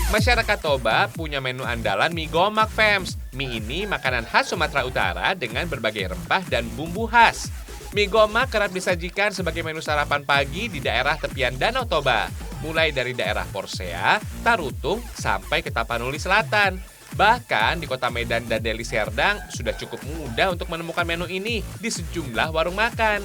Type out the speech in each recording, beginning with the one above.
Masyarakat Toba punya menu andalan mie gomak, Fems. Mie ini makanan khas Sumatera Utara dengan berbagai rempah dan bumbu khas. Mie gomak kerap disajikan sebagai menu sarapan pagi di daerah tepian Danau Toba, mulai dari daerah Porsea, Tarutung, sampai ke Tapanuli Selatan. Bahkan di kota Medan dan Deli Serdang sudah cukup mudah untuk menemukan menu ini di sejumlah warung makan.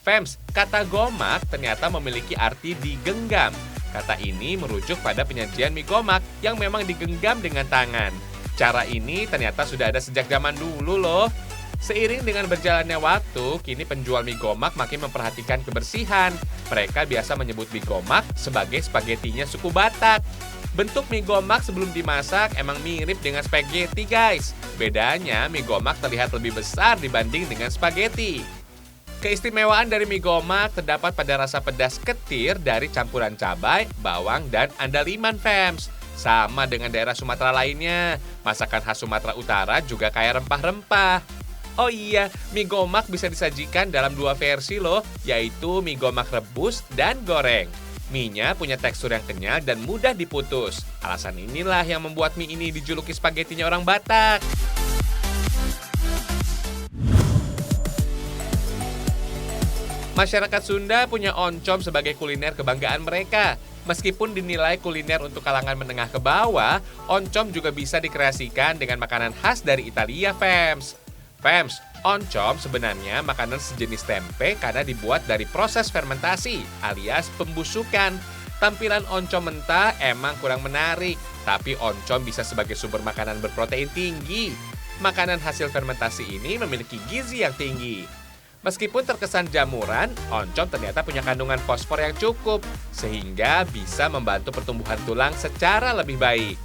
Fems, kata gomak ternyata memiliki arti digenggam. Kata ini merujuk pada penyajian mie gomak yang memang digenggam dengan tangan. Cara ini ternyata sudah ada sejak zaman dulu loh. Seiring dengan berjalannya waktu, kini penjual mie gomak makin memperhatikan kebersihan. Mereka biasa menyebut mie gomak sebagai spagetinya suku Batak. Bentuk mie gomak sebelum dimasak emang mirip dengan spaghetti, guys. Bedanya, mie gomak terlihat lebih besar dibanding dengan spaghetti. Keistimewaan dari mie gomak terdapat pada rasa pedas ketir dari campuran cabai, bawang, dan andaliman, Fems. Sama dengan daerah Sumatera lainnya, masakan khas Sumatera Utara juga kaya rempah-rempah. Oh iya, mie gomak bisa disajikan dalam dua versi loh, yaitu mie gomak rebus dan goreng. Mie-nya punya tekstur yang kenyal dan mudah diputus. Alasan inilah yang membuat mie ini dijuluki spagetinya orang Batak. Masyarakat Sunda punya oncom sebagai kuliner kebanggaan mereka. Meskipun dinilai kuliner untuk kalangan menengah ke bawah, oncom juga bisa dikreasikan dengan makanan khas dari Italia, Fems. Fems, oncom sebenarnya makanan sejenis tempe karena dibuat dari proses fermentasi alias pembusukan. Tampilan oncom mentah emang kurang menarik, tapi oncom bisa sebagai sumber makanan berprotein tinggi. Makanan hasil fermentasi ini memiliki gizi yang tinggi. Meskipun terkesan jamuran, oncom ternyata punya kandungan fosfor yang cukup, sehingga bisa membantu pertumbuhan tulang secara lebih baik.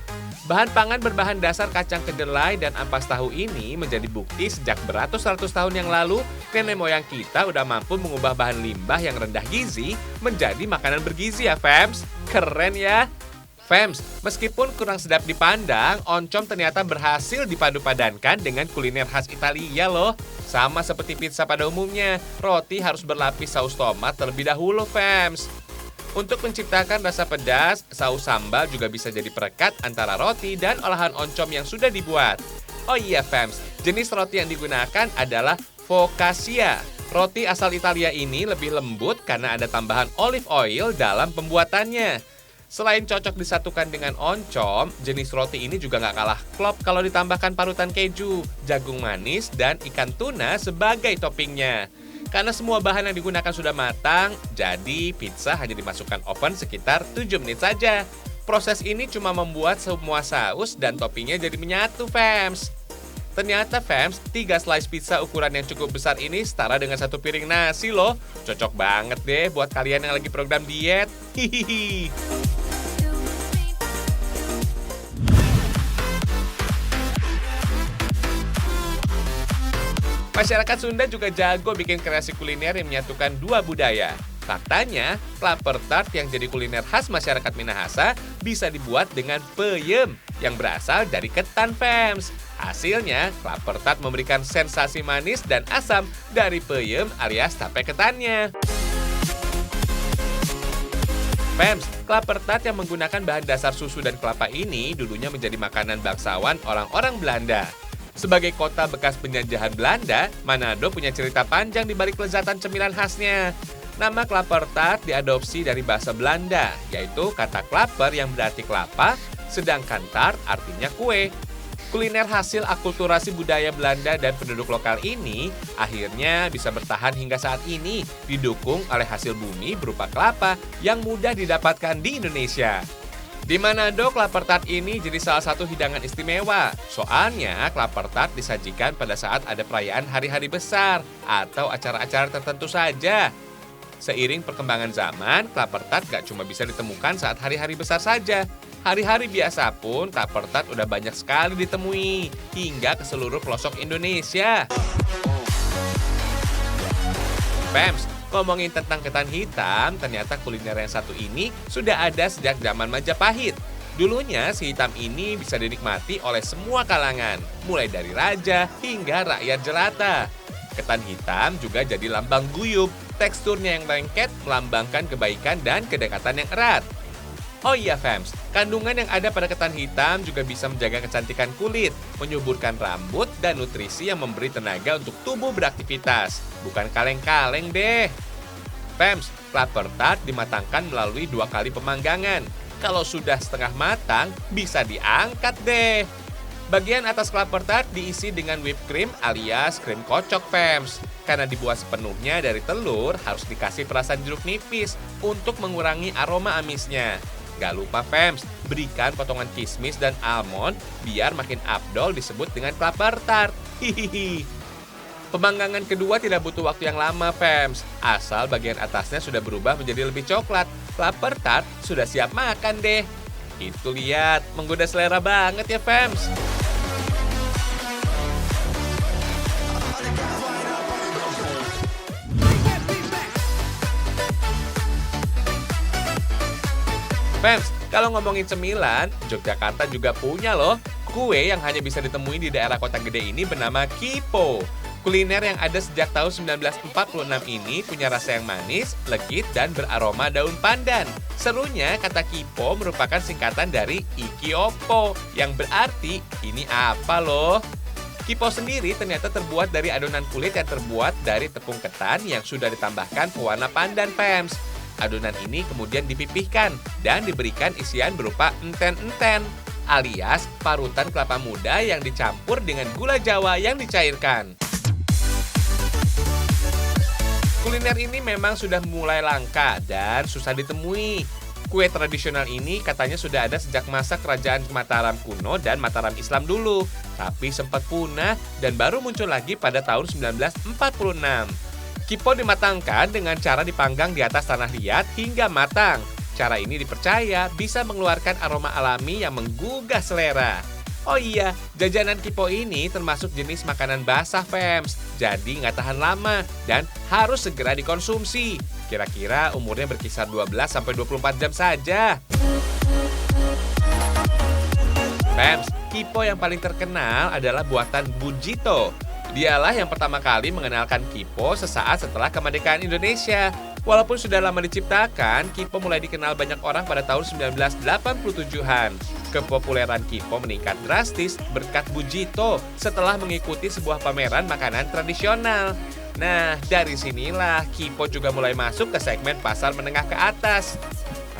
Bahan pangan berbahan dasar kacang kedelai dan ampas tahu ini menjadi bukti sejak beratus-ratus tahun yang lalu, nenek moyang kita udah mampu mengubah bahan limbah yang rendah gizi menjadi makanan bergizi ya, Fems. Keren ya! Fems, meskipun kurang sedap dipandang, oncom ternyata berhasil dipadu-padankan dengan kuliner khas Italia loh. Sama seperti pizza pada umumnya, roti harus berlapis saus tomat terlebih dahulu, Fems. Untuk menciptakan rasa pedas, saus sambal juga bisa jadi perekat antara roti dan olahan oncom yang sudah dibuat. Oh iya, Fems, jenis roti yang digunakan adalah focaccia. Roti asal Italia ini lebih lembut karena ada tambahan olive oil dalam pembuatannya. Selain cocok disatukan dengan oncom, jenis roti ini juga nggak kalah klop kalau ditambahkan parutan keju, jagung manis, dan ikan tuna sebagai toppingnya. Karena semua bahan yang digunakan sudah matang, jadi pizza hanya dimasukkan oven sekitar 7 menit saja. Proses ini cuma membuat semua saus dan toppingnya jadi menyatu, Fems. Ternyata, Fems, 3 slice pizza ukuran yang cukup besar ini setara dengan 1 piring nasi loh. Cocok banget deh buat kalian yang lagi program diet. Hihihi. Masyarakat Sunda juga jago bikin kreasi kuliner yang menyatukan dua budaya. Faktanya, klaper tart yang jadi kuliner khas masyarakat Minahasa bisa dibuat dengan peyem yang berasal dari ketan, Fems. Hasilnya, klaper tart memberikan sensasi manis dan asam dari peyem alias tape ketannya. Fems, klaper tart yang menggunakan bahan dasar susu dan kelapa ini dulunya menjadi makanan bangsawan orang-orang Belanda. Sebagai kota bekas penjajahan Belanda, Manado punya cerita panjang di balik kelezatan cemilan khasnya. Nama klaper tart diadopsi dari bahasa Belanda, yaitu kata klaper yang berarti kelapa, sedangkan tart artinya kue. Kuliner hasil akulturasi budaya Belanda dan penduduk lokal ini akhirnya bisa bertahan hingga saat ini, didukung oleh hasil bumi berupa kelapa yang mudah didapatkan di Indonesia. Di Manado, klaper tart ini jadi salah satu hidangan istimewa. Soalnya, klaper tart disajikan pada saat ada perayaan hari-hari besar atau acara-acara tertentu saja. Seiring perkembangan zaman, klaper tart gak cuma bisa ditemukan saat hari-hari besar saja. Hari-hari biasa pun, klaper tart udah banyak sekali ditemui, hingga ke seluruh pelosok Indonesia. Fems, ngomongin tentang ketan hitam, ternyata kuliner yang satu ini sudah ada sejak zaman Majapahit. Dulunya si hitam ini bisa dinikmati oleh semua kalangan, mulai dari raja hingga rakyat jelata. Ketan hitam juga jadi lambang guyub, teksturnya yang lengket melambangkan kebaikan dan kedekatan yang erat. Oh iya fams, kandungan yang ada pada ketan hitam juga bisa menjaga kecantikan kulit, menyuburkan rambut, dan nutrisi yang memberi tenaga untuk tubuh beraktivitas. Bukan kaleng-kaleng deh. Fams, klaper tart dimatangkan melalui 2 kali pemanggangan. Kalau sudah setengah matang, bisa diangkat deh. Bagian atas klaper tart diisi dengan whipped cream alias krim kocok fams. Karena dibuat sepenuhnya dari telur, harus dikasih perasan jeruk nipis untuk mengurangi aroma amisnya. Gak lupa fams, berikan potongan kismis dan almond biar makin afdol disebut dengan klaper tart. Hihihi. Pemanggangan kedua tidak butuh waktu yang lama fams. Asal bagian atasnya sudah berubah menjadi lebih coklat, klaper tart sudah siap makan deh. Itu lihat, menggoda selera banget ya fams. Fans, kalau ngomongin cemilan, Yogyakarta juga punya loh kue yang hanya bisa ditemui di daerah kota gede ini bernama Kipo. Kuliner yang ada sejak tahun 1946 ini punya rasa yang manis, legit, dan beraroma daun pandan. Serunya, kata Kipo merupakan singkatan dari Ikiopo, yang berarti ini apa loh? Kipo sendiri ternyata terbuat dari adonan kulit yang terbuat dari tepung ketan yang sudah ditambahkan pewarna pandan fams. Adonan ini kemudian dipipihkan dan diberikan isian berupa enten-enten, alias parutan kelapa muda yang dicampur dengan gula Jawa yang dicairkan. Kuliner ini memang sudah mulai langka dan susah ditemui. Kue tradisional ini katanya sudah ada sejak masa kerajaan Mataram kuno dan Mataram Islam dulu, tapi sempat punah dan baru muncul lagi pada tahun 1946. Kipo dimatangkan dengan cara dipanggang di atas tanah liat hingga matang. Cara ini dipercaya bisa mengeluarkan aroma alami yang menggugah selera. Oh iya, jajanan Kipo ini termasuk jenis makanan basah fams, jadi nggak tahan lama dan harus segera dikonsumsi. Kira-kira umurnya berkisar 12-24 jam saja. Fams, Kipo yang paling terkenal adalah buatan Bujito. Dialah yang pertama kali mengenalkan Kipo sesaat setelah kemerdekaan Indonesia. Walaupun sudah lama diciptakan, Kipo mulai dikenal banyak orang pada tahun 1987-an. Kepopuleran Kipo meningkat drastis berkat Bujito setelah mengikuti sebuah pameran makanan tradisional. Nah, dari sinilah Kipo juga mulai masuk ke segmen pasar menengah ke atas.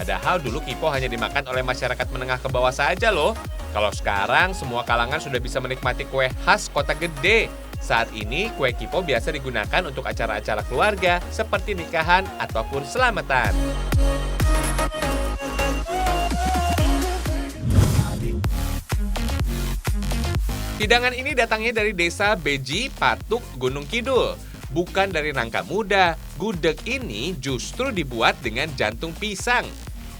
Padahal dulu Kipo hanya dimakan oleh masyarakat menengah ke bawah saja loh. Kalau sekarang semua kalangan sudah bisa menikmati kue khas kota gede. Saat ini, kue Kipo biasa digunakan untuk acara-acara keluarga seperti nikahan ataupun selamatan. Hidangan ini datangnya dari desa Beji, Patuk, Gunung Kidul. Bukan dari nangka muda, gudeg ini justru dibuat dengan jantung pisang.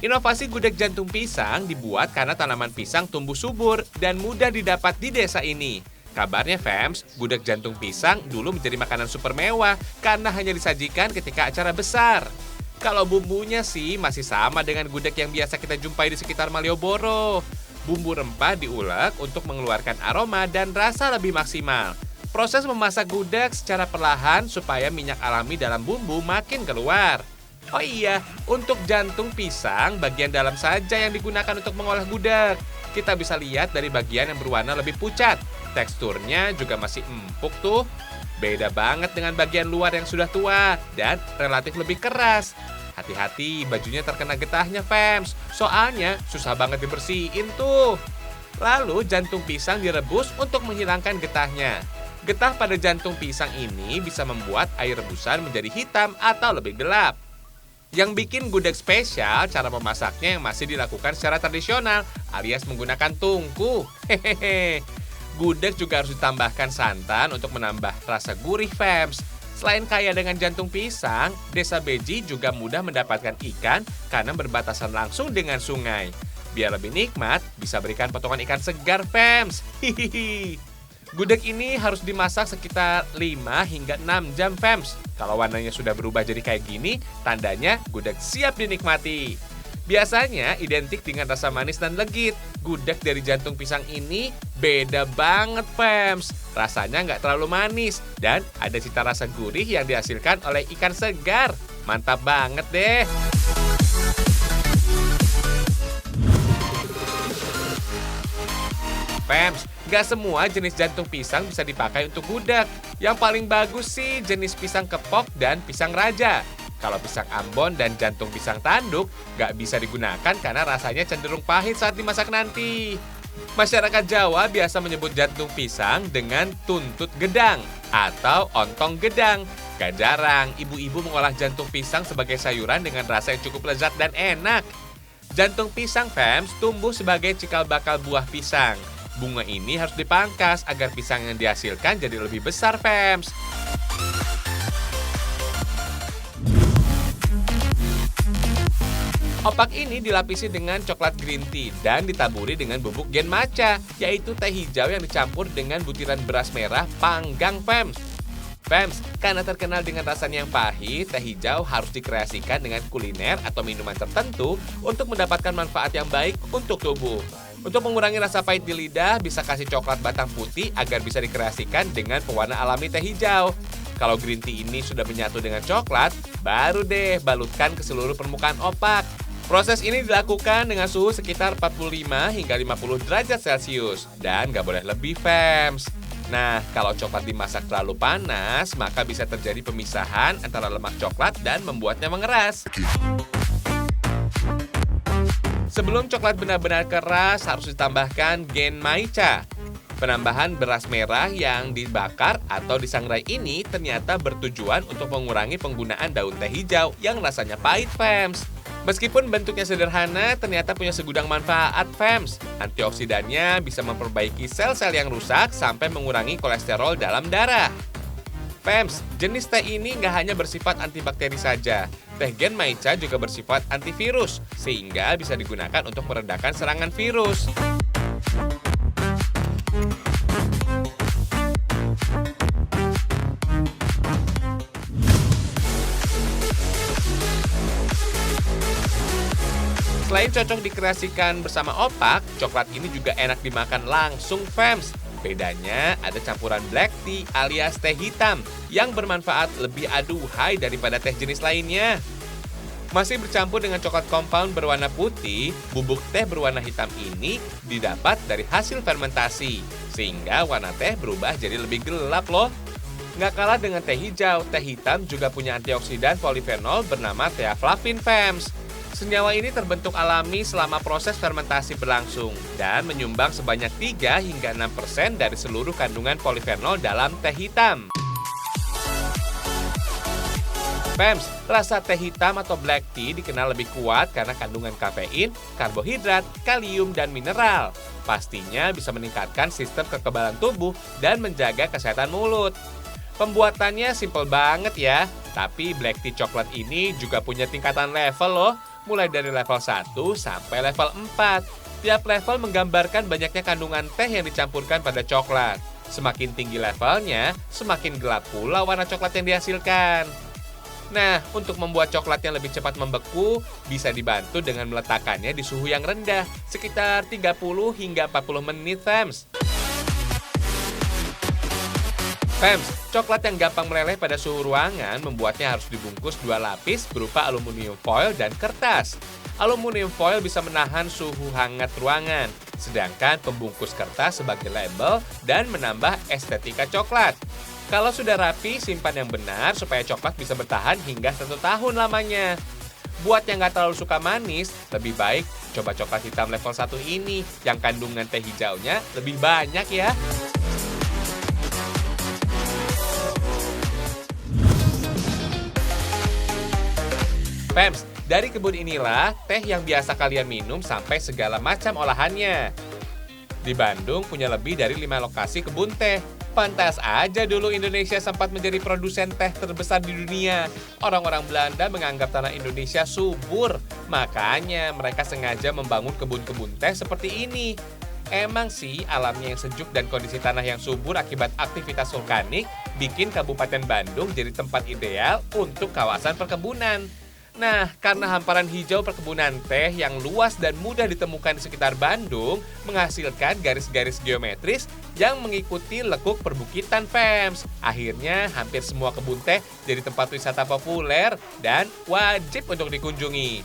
Inovasi gudeg jantung pisang dibuat karena tanaman pisang tumbuh subur dan mudah didapat di desa ini. Kabarnya fams, gudeg jantung pisang dulu menjadi makanan super mewah karena hanya disajikan ketika acara besar. Kalau bumbunya sih masih sama dengan gudeg yang biasa kita jumpai di sekitar Malioboro. Bumbu rempah diulek untuk mengeluarkan aroma dan rasa lebih maksimal. Proses memasak gudeg secara perlahan supaya minyak alami dalam bumbu makin keluar. Oh iya, untuk jantung pisang, bagian dalam saja yang digunakan untuk mengolah gudeg. Kita bisa lihat dari bagian yang berwarna lebih pucat. Teksturnya juga masih empuk tuh. Beda banget dengan bagian luar yang sudah tua dan relatif lebih keras. Hati-hati, bajunya terkena getahnya fams. Soalnya susah banget dibersihin tuh. Lalu jantung pisang direbus untuk menghilangkan getahnya. Getah pada jantung pisang ini bisa membuat air rebusan menjadi hitam atau lebih gelap. Yang bikin gudeg spesial, cara memasaknya yang masih dilakukan secara tradisional, alias menggunakan tungku. Hehehe. Gudeg juga harus ditambahkan santan untuk menambah rasa gurih fams. Selain kaya dengan jantung pisang, desa Beji juga mudah mendapatkan ikan karena berbatasan langsung dengan sungai. Biar lebih nikmat, bisa berikan potongan ikan segar fams. Hihihi. Gudeg ini harus dimasak sekitar 5 hingga 6 jam fams. Kalau warnanya sudah berubah jadi kayak gini, tandanya gudeg siap dinikmati. Biasanya identik dengan rasa manis dan legit. Gudeg dari jantung pisang ini beda banget fams. Rasanya nggak terlalu manis dan ada cita rasa gurih yang dihasilkan oleh ikan segar. Mantap banget deh. Fems, nggak semua jenis jantung pisang bisa dipakai untuk gudeg. Yang paling bagus sih jenis pisang kepok dan pisang raja. Kalau pisang Ambon dan jantung pisang tanduk nggak bisa digunakan karena rasanya cenderung pahit saat dimasak nanti. Masyarakat Jawa biasa menyebut jantung pisang dengan tuntut gedang atau ontong gedang. Gak jarang ibu-ibu mengolah jantung pisang sebagai sayuran dengan rasa yang cukup lezat dan enak. Jantung pisang Fems tumbuh sebagai cikal bakal buah pisang. Bunga ini harus dipangkas agar pisang yang dihasilkan jadi lebih besar Fems. Opak ini dilapisi dengan coklat green tea dan ditaburi dengan bubuk gen matcha, yaitu teh hijau yang dicampur dengan butiran beras merah panggang Fems. Fems, karena terkenal dengan rasanya yang pahit, teh hijau harus dikreasikan dengan kuliner atau minuman tertentu untuk mendapatkan manfaat yang baik untuk tubuh. Untuk mengurangi rasa pahit di lidah, bisa kasih coklat batang putih agar bisa dikreasikan dengan pewarna alami teh hijau. Kalau green tea ini sudah menyatu dengan coklat, baru deh balutkan ke seluruh permukaan opak. Proses ini dilakukan dengan suhu sekitar 45 hingga 50 derajat Celcius dan nggak boleh lebih Fems. Nah, kalau coklat dimasak terlalu panas, maka bisa terjadi pemisahan antara lemak coklat dan membuatnya mengeras. Sebelum coklat benar-benar keras, harus ditambahkan gen matcha. Penambahan beras merah yang dibakar atau disangrai ini ternyata bertujuan untuk mengurangi penggunaan daun teh hijau yang rasanya pahit Fems. Meskipun bentuknya sederhana, ternyata punya segudang manfaat Fems. Antioksidannya bisa memperbaiki sel-sel yang rusak sampai mengurangi kolesterol dalam darah. Fems, jenis teh ini nggak hanya bersifat antibakteri saja. Teh gen matcha juga bersifat antivirus, sehingga bisa digunakan untuk meredakan serangan virus. Selain cocok dikreasikan bersama opak, coklat ini juga enak dimakan langsung Fems. Bedanya ada campuran black tea alias teh hitam yang bermanfaat lebih aduhai daripada teh jenis lainnya. Masih bercampur dengan coklat compound berwarna putih, bubuk teh berwarna hitam ini didapat dari hasil fermentasi, sehingga warna teh berubah jadi lebih gelap loh. Nggak kalah dengan teh hijau, teh hitam juga punya antioksidan polifenol bernama theaflavin Fems. Senyawa ini terbentuk alami selama proses fermentasi berlangsung dan menyumbang sebanyak 3 hingga 6% dari seluruh kandungan polifenol dalam teh hitam. Fems, rasa teh hitam atau black tea dikenal lebih kuat karena kandungan kafein, karbohidrat, kalium, dan mineral. Pastinya bisa meningkatkan sistem kekebalan tubuh dan menjaga kesehatan mulut. Pembuatannya simpel banget ya, tapi black tea coklat ini juga punya tingkatan level loh. Mulai dari level 1 sampai level 4. Tiap level menggambarkan banyaknya kandungan teh yang dicampurkan pada coklat. Semakin tinggi levelnya, semakin gelap pula warna coklat yang dihasilkan. Nah, untuk membuat coklat yang lebih cepat membeku, bisa dibantu dengan meletakkannya di suhu yang rendah, sekitar 30 hingga 40 menit, Fems. Fems, coklat yang gampang meleleh pada suhu ruangan membuatnya harus dibungkus 2 lapis berupa aluminium foil dan kertas. Aluminium foil bisa menahan suhu hangat ruangan, sedangkan pembungkus kertas sebagai label dan menambah estetika coklat. Kalau sudah rapi, simpan yang benar supaya coklat bisa bertahan hingga 1 tahun lamanya. Buat yang nggak terlalu suka manis, lebih baik coba coklat hitam level 1 ini yang kandungan teh hijaunya lebih banyak ya. Fems, dari kebun inilah teh yang biasa kalian minum sampai segala macam olahannya. Di Bandung punya lebih dari 5 lokasi kebun teh. Pantas aja dulu Indonesia sempat menjadi produsen teh terbesar di dunia. Orang-orang Belanda menganggap tanah Indonesia subur. Makanya mereka sengaja membangun kebun-kebun teh seperti ini. Emang sih alamnya yang sejuk dan kondisi tanah yang subur akibat aktivitas vulkanik bikin Kabupaten Bandung jadi tempat ideal untuk kawasan perkebunan. Nah, karena hamparan hijau perkebunan teh yang luas dan mudah ditemukan di sekitar Bandung menghasilkan garis-garis geometris yang mengikuti lekuk perbukitan Fems. Akhirnya, hampir semua kebun teh jadi tempat wisata populer dan wajib untuk dikunjungi.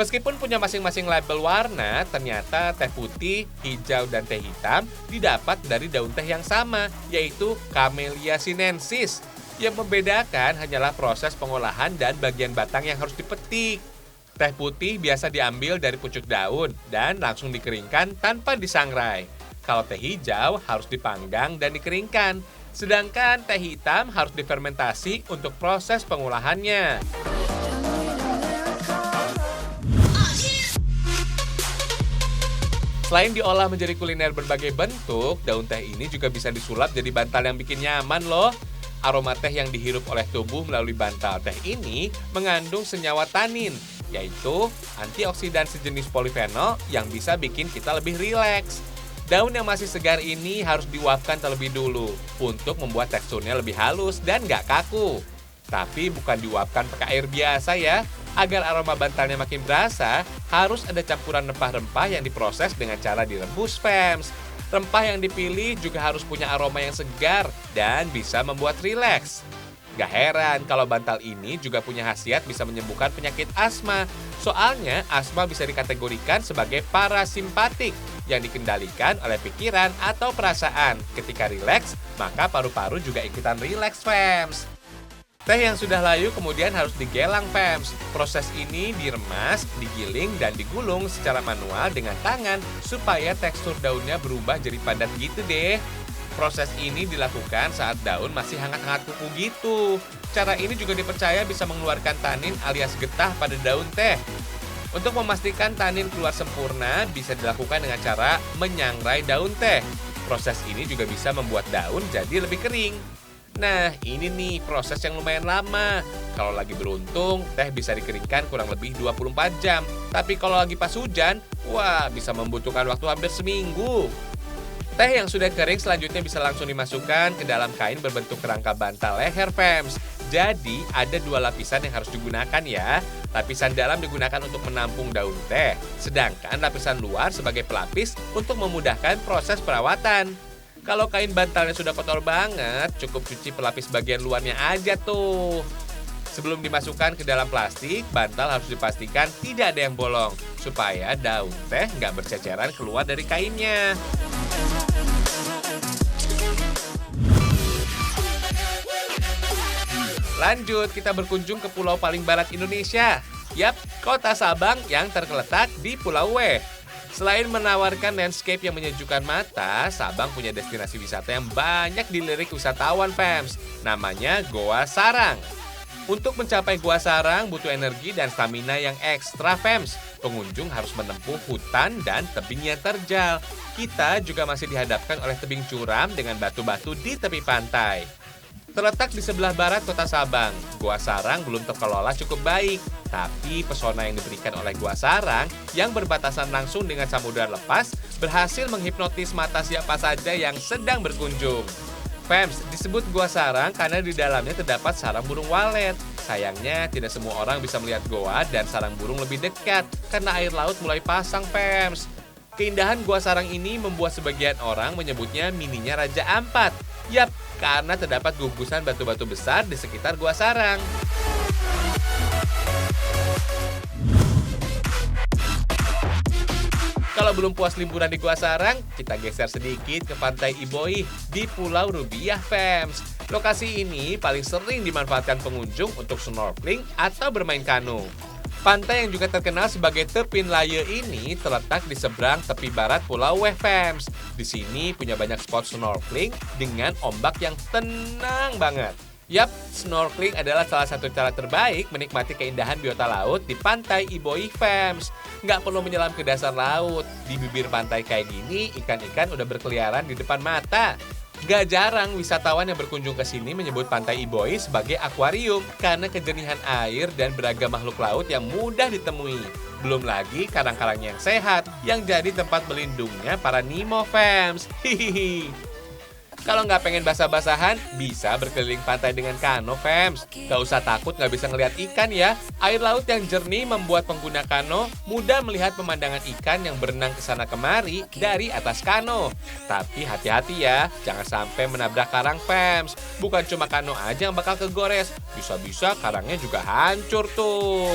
Meskipun punya masing-masing label warna, ternyata teh putih, hijau, dan teh hitam didapat dari daun teh yang sama, yaitu Camellia sinensis. Yang membedakan hanyalah proses pengolahan dan bagian batang yang harus dipetik. Teh putih biasa diambil dari pucuk daun dan langsung dikeringkan tanpa disangrai. Kalau teh hijau harus dipanggang dan dikeringkan, sedangkan teh hitam harus difermentasi untuk proses pengolahannya. Selain diolah menjadi kuliner berbagai bentuk, daun teh ini juga bisa disulap jadi bantal yang bikin nyaman loh. Aroma teh yang dihirup oleh tubuh melalui bantal teh ini mengandung senyawa tanin, yaitu antioksidan sejenis polifenol yang bisa bikin kita lebih rileks. Daun yang masih segar ini harus diuapkan terlebih dulu untuk membuat teksturnya lebih halus dan nggak kaku. Tapi bukan diuapkan pakai air biasa ya. Agar aroma bantalnya makin berasa, harus ada campuran rempah-rempah yang diproses dengan cara direbus, fams. Rempah yang dipilih juga harus punya aroma yang segar dan bisa membuat rileks. Gak heran kalau bantal ini juga punya khasiat bisa menyembuhkan penyakit asma. Soalnya asma bisa dikategorikan sebagai parasimpatik yang dikendalikan oleh pikiran atau perasaan. Ketika rileks, maka paru-paru juga ikutan rileks, fams. Teh yang sudah layu kemudian harus digelang, fams. Proses ini diremas, digiling, dan digulung secara manual dengan tangan supaya tekstur daunnya berubah jadi padat gitu deh. Proses ini dilakukan saat daun masih hangat-hangat kuku gitu. Cara ini juga dipercaya bisa mengeluarkan tanin alias getah pada daun teh. Untuk memastikan tanin keluar sempurna, bisa dilakukan dengan cara menyangrai daun teh. Proses ini juga bisa membuat daun jadi lebih kering. Nah, ini nih proses yang lumayan lama. Kalau lagi beruntung, teh bisa dikeringkan kurang lebih 24 jam. Tapi kalau lagi pas hujan, wah bisa membutuhkan waktu hampir seminggu. Teh yang sudah kering selanjutnya bisa langsung dimasukkan ke dalam kain berbentuk kerangka bantal leher, fams. Jadi, ada dua lapisan yang harus digunakan ya. Lapisan dalam digunakan untuk menampung daun teh, sedangkan lapisan luar sebagai pelapis untuk memudahkan proses perawatan. Kalau kain bantalnya sudah kotor banget, cukup cuci pelapis bagian luarnya aja tuh. Sebelum dimasukkan ke dalam plastik, bantal harus dipastikan tidak ada yang bolong, supaya daun teh nggak berceceran keluar dari kainnya. Lanjut, kita berkunjung ke pulau paling barat Indonesia. Yap, Kota Sabang yang terletak di Pulau W. Selain menawarkan landscape yang menyejukkan mata, Sabang punya destinasi wisata yang banyak dilirik wisatawan, fams. Namanya Goa Sarang. Untuk mencapai Goa Sarang butuh energi dan stamina yang ekstra, fams. Pengunjung harus menempuh hutan dan tebing yang terjal. Kita juga masih dihadapkan oleh tebing curam dengan batu-batu di tepi pantai. Terletak di sebelah barat Kota Sabang, Goa Sarang belum terkelola cukup baik. Tapi pesona yang diberikan oleh Goa Sarang yang berbatasan langsung dengan samudera lepas berhasil menghipnotis mata siapa saja yang sedang berkunjung. Fams, disebut Goa Sarang karena di dalamnya terdapat sarang burung walet. Sayangnya tidak semua orang bisa melihat goa dan sarang burung lebih dekat karena air laut mulai pasang, fams. Keindahan Goa Sarang ini membuat sebagian orang menyebutnya mininya Raja Ampat. Yap, karena terdapat gugusan batu-batu besar di sekitar Goa Sarang. Kalau belum puas liburan di Goa Sarang, kita geser sedikit ke Pantai Iboi di Pulau Rubiah, fams. Lokasi ini paling sering dimanfaatkan pengunjung untuk snorkeling atau bermain kano. Pantai yang juga terkenal sebagai Tepin Laye ini terletak di seberang tepi barat Pulau Weh, fams. Di sini punya banyak spot snorkeling dengan ombak yang tenang banget. Yap, snorkeling adalah salah satu cara terbaik menikmati keindahan biota laut di Pantai Iboi, fams. Nggak perlu menyelam ke dasar laut. Di bibir pantai kayak gini, ikan-ikan udah berkeliaran di depan mata. Gak jarang wisatawan yang berkunjung ke sini menyebut Pantai Iboi sebagai akuarium karena kejernihan air dan beragam makhluk laut yang mudah ditemui. Belum lagi karang-karangnya yang sehat yang jadi tempat berlindungnya para Nemo, fams. Hihihi. Kalau nggak pengen basah-basahan, bisa berkeliling pantai dengan kano, fams. Gak usah takut nggak bisa ngelihat ikan ya. Air laut yang jernih membuat pengguna kano mudah melihat pemandangan ikan yang berenang ke sana kemari dari atas kano. Tapi hati-hati ya, jangan sampai menabrak karang, fams. Bukan cuma kano aja yang bakal kegores, bisa-bisa karangnya juga hancur tuh.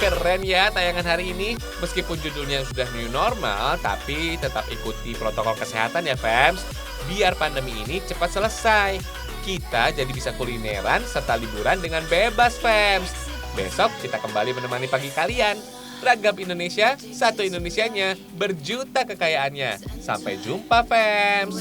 Keren ya tayangan hari ini. Meskipun judulnya sudah new normal, tapi tetap ikuti protokol kesehatan ya, fams. Biar pandemi ini cepat selesai. Kita jadi bisa kulineran serta liburan dengan bebas, fams. Besok kita kembali menemani pagi kalian. Ragam Indonesia, satu Indonesianya, berjuta kekayaannya. Sampai jumpa, fams.